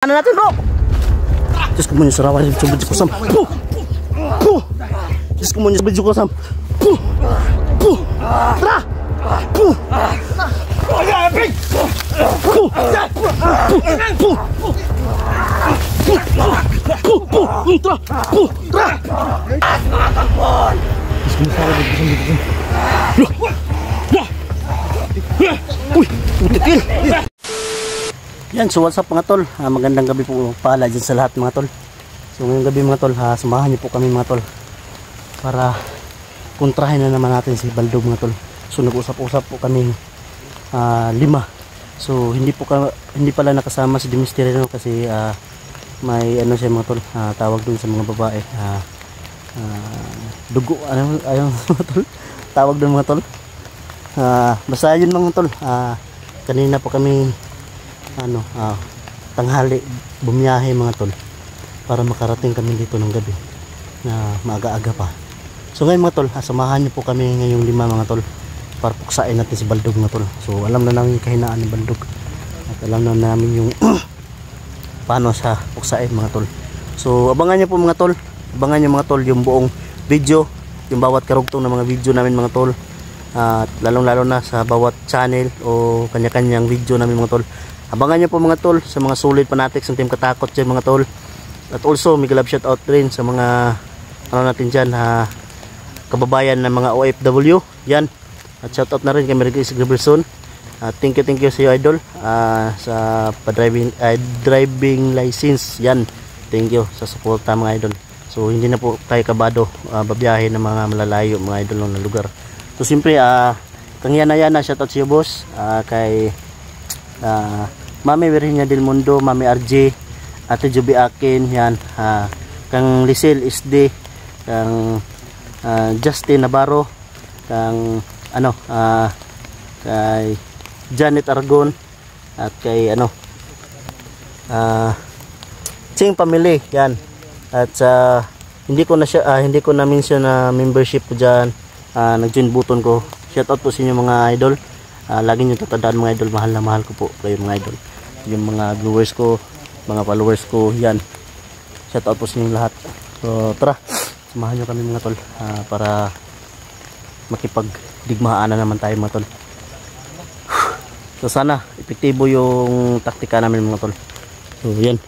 Ano natin, bro? Diyos ko mo niya sarawan yung subid ko sam. Diyos ko mo niya subid ko sam. Tara! Uy! Utikil! Yan, so what's up mga tol, magandang gabi po pala dyan sa lahat mga tol. So ngayong gabi mga tol, samahan niyo po kami mga tol para kontrahin na naman natin si Baldog mga tol. So nag-usap-usap po kami 5. So hindi pala nakasama si Demisterio kasi may ano siya mga tol, tawag dun sa mga babae, dugo, ayun mga tol, tawag dun mga tol. Basta yun mga tol, kanina po kami tanghali bumiyahe mga tol para makarating kami dito ng gabi na maaga-aga pa. So ngayon mga tol, samahan niyo po kami ngayong 5 mga tol para puksain natin si Baldog mga tol. So alam na namin yung kahinaan ni Baldog at alam na namin yung paano siya puksain mga tol. So abangan niyo po mga tol, abangan niyo mga tol yung buong video, yung bawat karugtong ng mga video namin mga tol, at lalong-lalo na sa bawat channel o kanya-kanyang video namin mga tol. Abangan nyo po mga tol sa mga solid fanatics ng Team Katakot dyan mga tol. At also may love shout out rin sa mga natin dyan, kababayan ng mga OFW yan. At shout out na rin kay Mergis Griberson. Thank you sa iyo idol, sa driving license yan. Thank you sa suporta mga idol. So hindi na po tayo kabado babiyahe ng mga malalayo mga idol ng lugar. So siyempre kang yana shout out sa iyo boss, kay Mami Virginia del Mundo, Mami RJ, Ate Juby Akin, yan, kang Lisel SD, kang Justin Navarro, kang kay Janet Aragon, at kay Ching Family, yan. At hindi ko na mention na membership ko diyan, nag-join button ko. Shout out po sa inyo mga idol. Lagi nyo tatandaan mga idol, mahal na mahal ko po kayo mga idol. Yung mga viewers ko, mga followers ko, yan. Shout out po sa inyo lahat. So tara, samahan nyo kami mga tol, para makipagdigmaan na naman tayo mga tol. So sana epektibo yung taktika namin mga tol. So yan,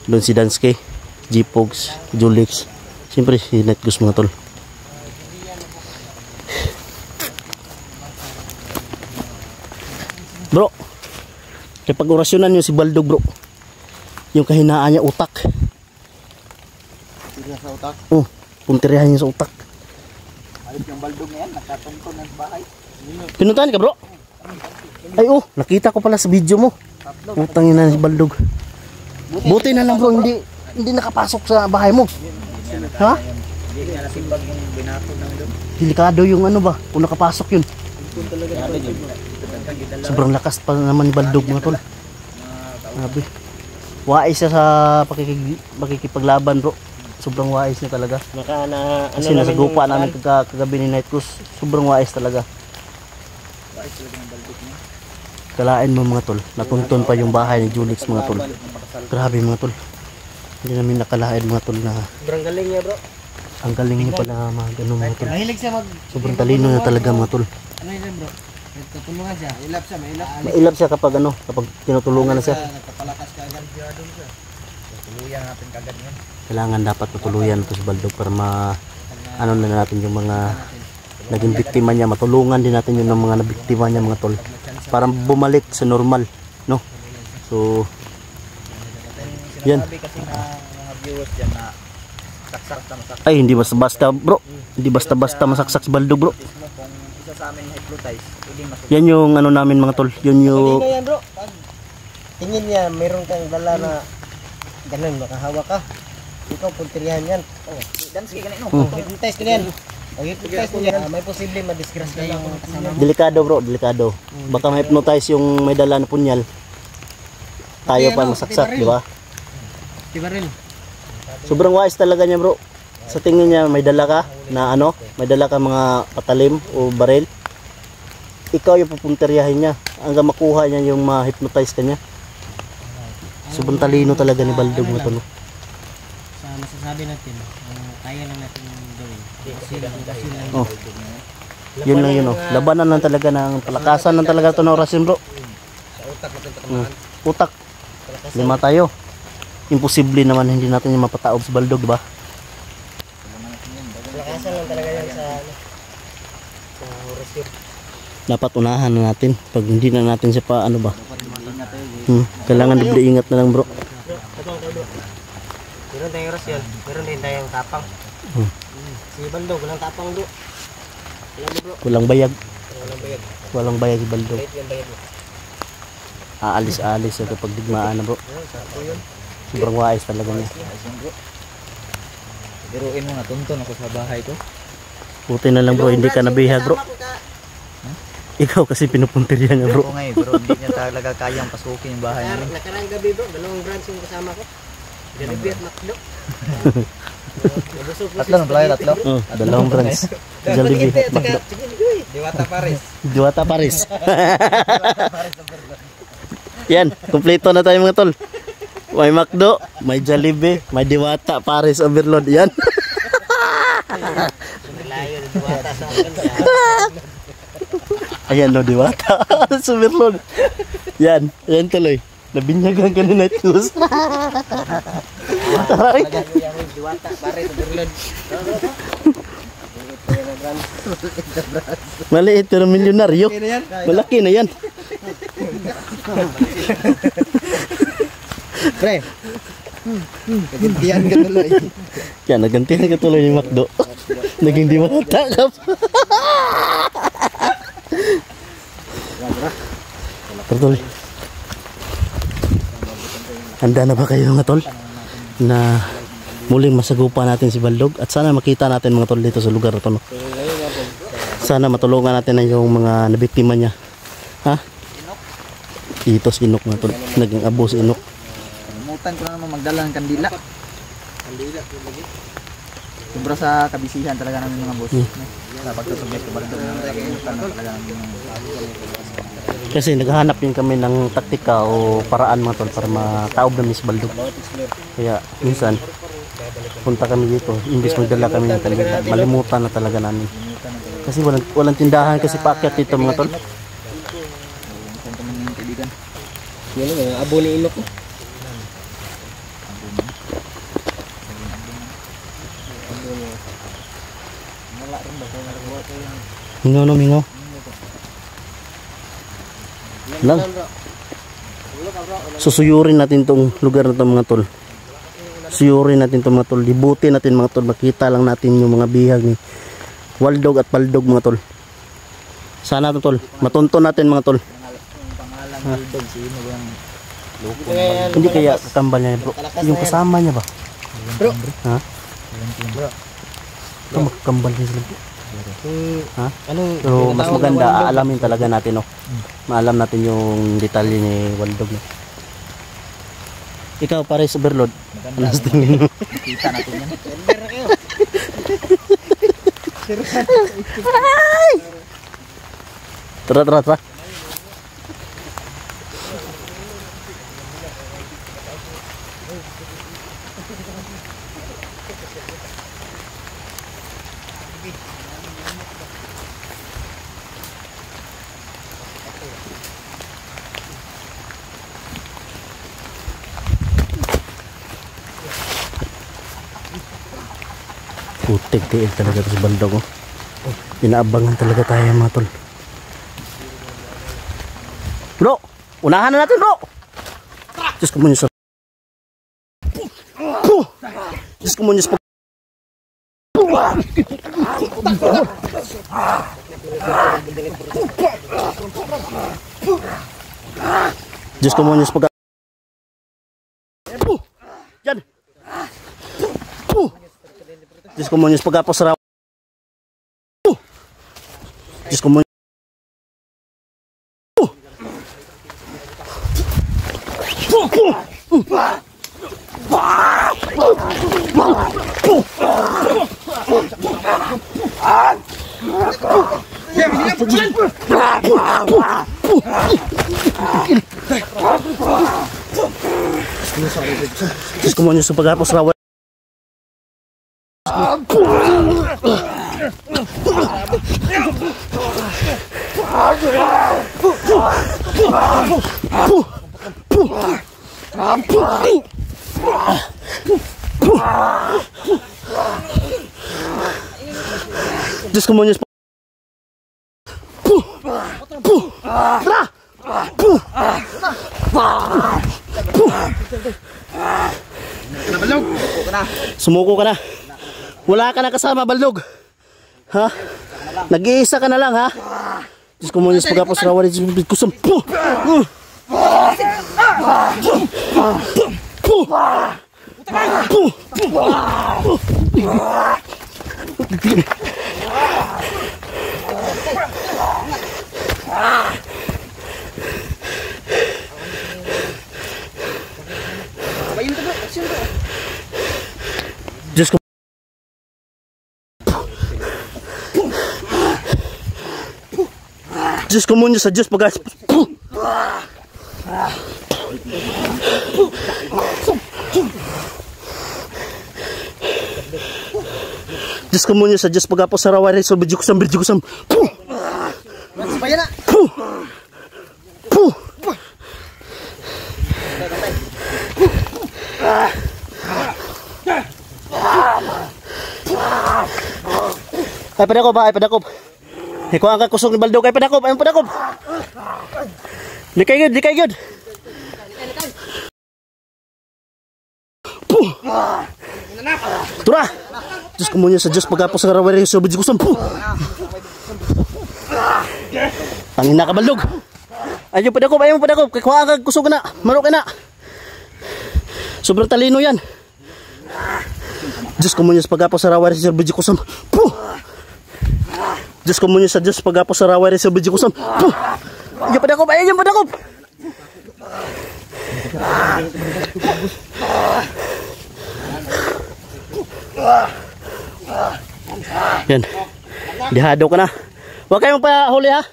doon si Dansky, G-Pogs, Julix, siyempre si Netgus mga tol. Bro, kaya pag-orasyonan nyo si Baldog bro, yung kahinaan niya utak. Sa utak? Oh, punterihan niya sa utak. Alit yung Baldog na yan, nakatungkol ng bahay. Pinuntahan ka bro? Ay nakita ko pala sa video mo. Utang yun na si Baldog. Buti na lang bro, hindi nakapasok sa bahay mo. Ha? Delikado yung kung nakapasok yun. Sobrang lakas pa naman ni Baldog mga tol. Grabe. Wais siya sa pakikipaglaban bro. Sobrang wais niya talaga. Kasi nasa gupa namin kagabi ni Night Cruise. Sobrang wais talaga. Wais talaga ng Baldog niya. Kalain mo mga tol, natunton pa yung bahay ni Julix mga tol. Grabe mga tol. Hindi namin nakalain mga tol na sobrang galing niya bro. Ang galing niya pala mga tol. Sobrang talino na talaga mga tol. Ano yun bro? Tutulungan siya, mailap siya kapag kapag tinutulungan na siya. Nagpapalakas ka agad doon siya. Tutuluyan natin kagad yan. Kailangan dapat tutuluyan ito si Baldog para na natin yung mga naging biktima niya, matulungan din natin yung mga nabiktima niya mga tol. Para bumalik sa normal, no? So yan. Mga viewers diyan na saksak na masaksak. Ay, hindi basta-basta bro. Hindi basta-basta masaksak si Baldog bro. Sa amin hypnotize, yan yung namin mga tol, yun yung yan bro. Pag tingin niya mayroon kang dala na ganun, makahawa ka, ikaw punterihan yan. Dance ka ganun, hypnotize ka yan. Pag hypnotize niya, may posible madisgrasya yung kasama mo. Delikado bro, delikado. Baka ma-hypnotize yung may dala na punyal, tayo pa masaksak, di ba? Diba rin? Sobrang wise talaga niya bro. Sa tingin niya may dala ka na may dala ka mga patalim o baril. Ikaw yung pupunteryahin niya hanggang makuha niya yung ma-hypnotize ka niya. Sobrang talino talaga ni Baldog mga tol. Sa masasabi natin, kaya lang natin gawin. Kasi lang Oh. Yun lang yun oh. Labanan lang talaga ng palakasan lang talaga ito ng orasin bro. sa utak natin Utak. Lima tayo. Imposible naman hindi natin yung mapataob si Baldog, diba? Lakasan lang talaga yan sa orasyon. Dapat unahan na natin. Pag hindi na natin siya pa, ano ba? Kailangan doble ingat na lang bro. Meron tayong orasyon, meron din tayong tapang. Si Baldog, walang tapang bro. Alam mo bro, Walang bayag. walang bayad. Walang bayag si Baldog. Bayad yung bayad mo. Aalis-alis sa kapag digmaan na bro. Sakto yun. Sobrang wais talaga niya. Biruin mo na, tuntun ako sa bahay ko. Buti na lang bro, hindi ka nabihag bro. Ikaw kasi pinupuntirya niya bro. Oo nga eh, pero hindi niya talaga kayang pasukin yung bahay namin. Nakarang gabi bro, dalawang branch yung kasama ko. Jollibee at McDo. Tatlo na pala, tatlo. Oh, dalawang branch. Jollibee at McDo. Diwata Paris. Diwata Paris. Yan, kumpleto na tayo mga tol. May McDo, may Jollibee, may Diwata Paris Overload. Yan. Layo ng Diwata sa akin. Ayan no, Diwata Overload. Yan, yan tuloy. Nabinyagan ka ni Nightgoose. Taray. Diwata Paris Overload. Maliit pero milyonaryo. Malaki na yan. Pre, kagantihan ka tuloy. Yan, nagantihan ka tuloy ni McDo. Naging Diwata ka pa. Pero tol, handa na ba kayo mga tol na muling masagupa natin si Baldog at sana makita natin mga tol dito sa lugar na to, no? Sana matulungan natin na yung mga nabiktima niya. Ha? Dito si Inok mga tol, naging abo si Inok. Kalimutan ko na naman magdala ng kandila. Kandila, lagi. Sobra sa kabisihan talaga namin mga boss. Sa pagkasuggest ko ba ito, kalimutan na talaga namin mga Kasi naghahanap din kami ng taktika o paraan mga tol para mataob namin si Baldog. Kaya minsan punta kami dito, imbis magdala kami ng kandila, malimutan na talaga namin. Kasi walang tindahan kasi paakyat dito mga tol. kung kami ng kaibigan. Yan yung abo ni Inok. Mingaw no, mingaw. Lang. Susuyurin natin tong lugar na to mga tol. Suyurin natin tong mga tol. Libutin natin mga tol. Makita lang natin yung mga bihag ni Waldog at Baldog mga tol. Sana to tol. Matunto natin mga tol. Yung pangalan Baldog, sino ba yung loko? Hindi kaya kakambal niya bro. Yung kasama niya ba? Bro. Ha? Bro. Ito magkambal niya sila bro. Ha? Anong Pero mas maganda aalamin talaga natin, no. Maalam natin yung detalye ni Waldog. No? Ikaw Paris Overload. Ano sa tingin mo? Kita natin yan. Sender kayo. Tara, tara, tara. Putik tiil talaga ito si Baldog. Oh. Inaabangan talaga tayo mga tol. Bro, unahan na natin bro. Diyos ko mo sa... Diyos ko mo sa... Diyos ko mo sa pag... Yan. Diyos ko mo sa pagkapos raw. Diyos ko mo. Diyos ko mo niyo sa paghapos rawa. Diyos ko mo niyo sa sumuko ka na. Wala ka na kasama, Baldog. Ha? Nag-iisa ka na lang, ha? Diyos ko mo niyo sa pagkapos rawa rin kusam. Diyos ko Diyos ko mo niyo sa Diyos pag Diyos ko mo niyo sa Diyos pagkapos sa rawa rin so bidyo kusam. Ay padakop. Ikaw ang kakusog ni Baldog, ay padakop. Di kay good. Tura. Diyos ko mo niyo sa Diyos pagkapos sa rawa rin so bidyo kusam. Ang ina ka Baldog. Ayaw padakop. Kaya kuha ang kakusog na. Marok ka na. Sobrang talino yan. Diyos ko mo niyo sa pagkapos sa rawa rin so bidyo kusam. Diyos ko mo niyo sa Diyos pagkapos sa rawa rin so bidyo kusam. Ayaw padakop. Yan. Dihado ka na. Huwag kayong pahuli, ha?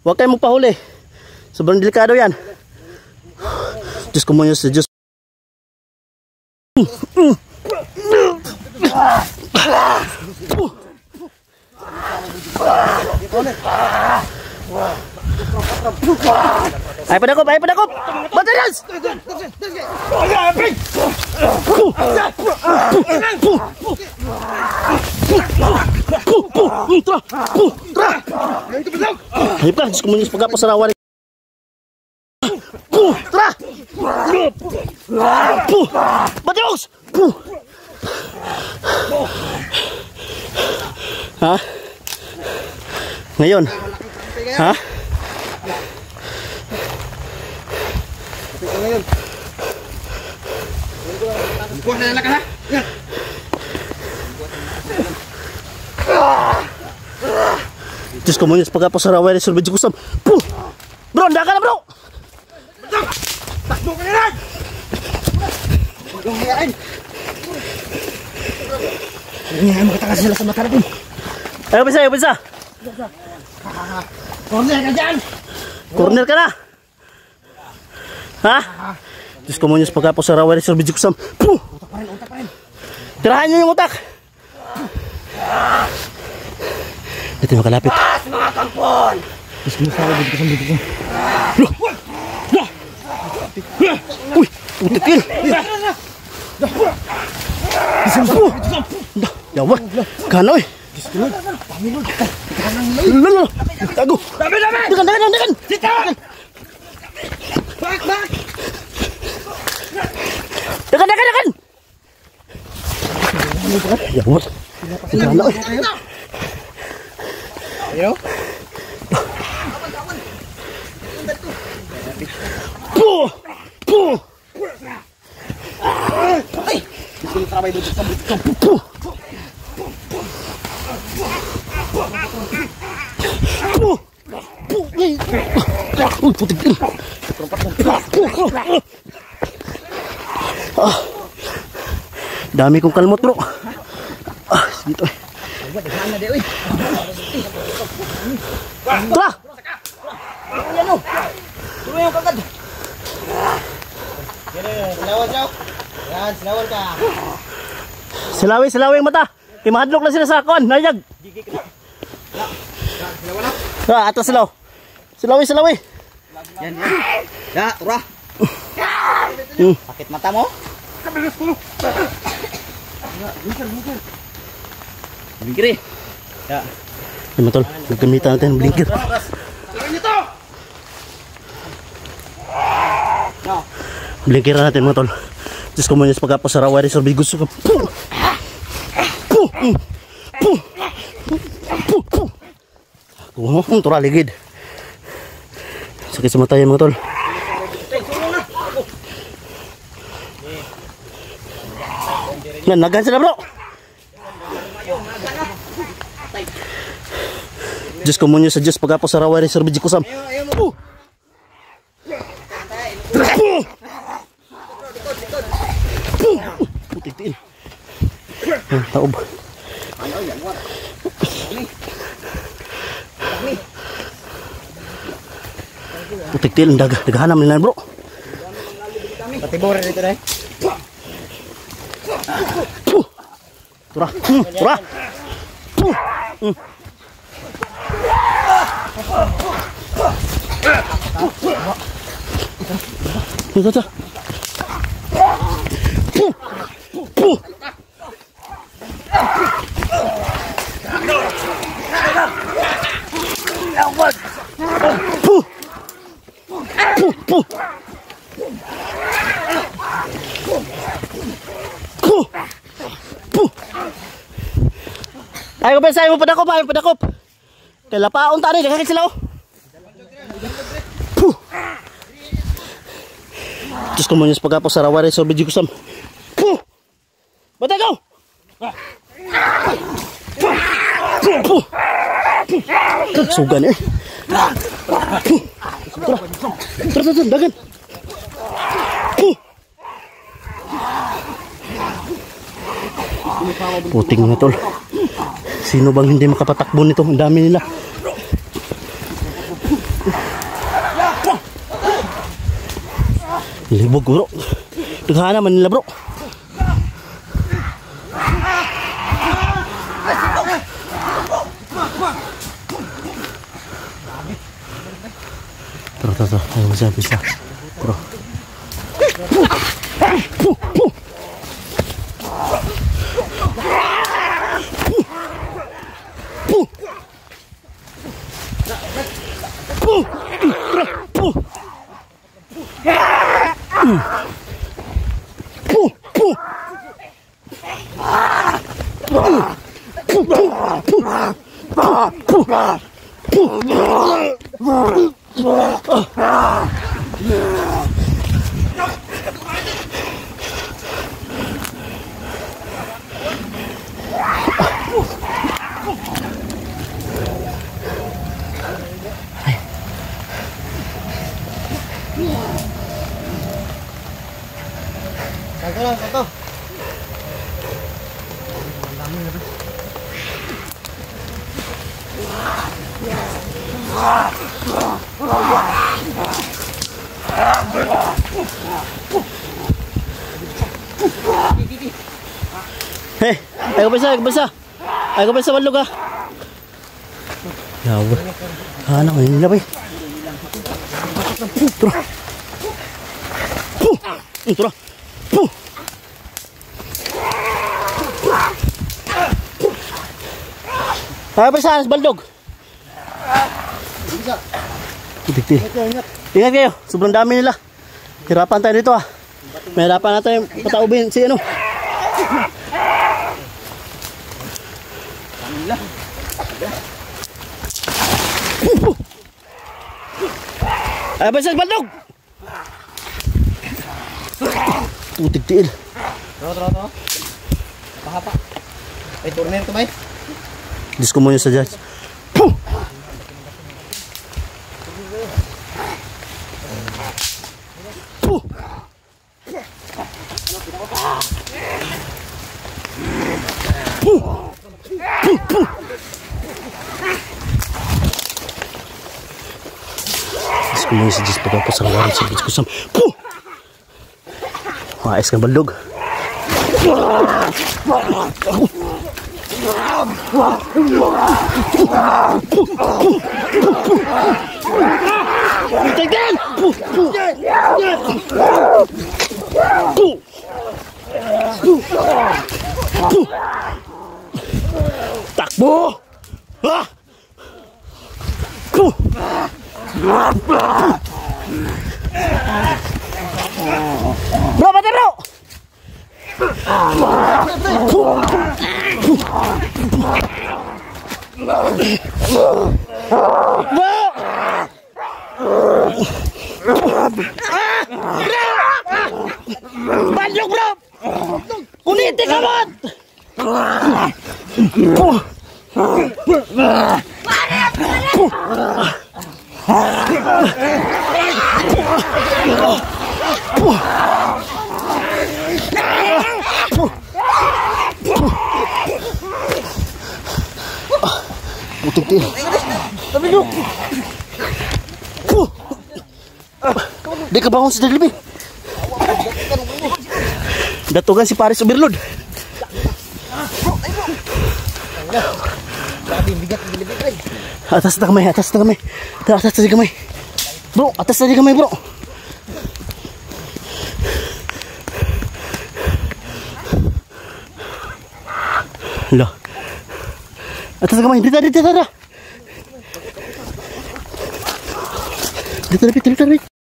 Huwag kayong pahuli. Sobrang delikado yan. Diyos ko mo niyo sa Diyos. Ay padakop. Matalas. Hayop ka, Diyos ko mo niyo sa pagkapos sa rawa rin. Matalas. Ha? Ngayon. Ha? Diyos ko mo niyo sa pagkapos sa rawa rin so bidyo kusam. Bro, handa ka na bro. Takbo ka na lang! Huwag kang hayain! Ngayon makatakas sila sa mata natin. Ayaw bisa. Corner ka dyan! Corner ka na. Ha? Diyos ko mo niyo sa pagkapos sa rawa rin so bidyo kusam. Utak pa rin. Tirahan niyo yung utak. Ito yung makalapit. Mga kampon! Diyos ko mo sa rawa bidyo kusam. Uy! Utikil! Yawa! Kano eh! Lalo! Tago! Dagan! Sit down! Back! Dagan! Yawa! Kano eh! Ayaw? Puh! Ay! Gusto mo trabay dito sa buto. Puh! Uy, putik din. Dami kong kalmot bro. Dito eh. Tara! Tuloy yung kagad. Silawan siya. Yan, silawan ka. Silawi ang mata. Imahadlok lang sila sa akon. Nayag. Atas silaw. Silawi. Yan. Ya, tura. Sakit mata mo? Bingkir. Ya. Yan tol, gagamitan natin ng blinker. Blinkeran natin mga tol. Diyos ko muna sa pagkapos sa rawari sa bigus ko. Tura ligid. Sakit sa mata yan mga tol. Yan, nagan sila bro. Diyos ko muna sa Diyos pagkapos sa rawari sa bigus ko. Putik-tiin. Taob. Putik-tiin. Daghanam nila bro. Patibore dito na. Tura. Ito. Ay, kapensay mo padakop. Kaya lapaon tani, nakakit sila oh. Diyos ko muna sa pagkapos sa rawari sa video ko sam. Bata ko! Sugan eh. Tara, dagan. Puting na tol. Sino bang hindi makapatakbo nito? Ang dami nila. Libog bro. Daghan naman nila bro. Tara. Ayaw bisa. Bro. Satu. Hei, ayo bisa. Ayo bisa walog ah. Yawa. Anak ini lah, bay. Turun. Ayo bisa baldog. Tiktik. Ingat kayo, sobrang dami nila. Hirapan tayo dito ah. May hirapan natin pataubin si ano. Ay, basag baldog. Putik-tiil. Tro. Pahapa. Ay, turner to bay. Diyos ko muna sa Diyos. Diyos ko muna sa Diyos. Pagkapos ang warin sa Diyos ko sa... Maayos kang baldog. Tignan! Takbo! Ah! Bro, mati bro! Bandok bro! Kuniti ka mo! Mutik-tik. Tapi lu. Dia kebangun sudah lebih. Datugan si Paris overload. Atas kamay, atas kamay. Atas kamay. Bro, atas tadi kamay, bro. Loh. Atas kamay, dito. Dito.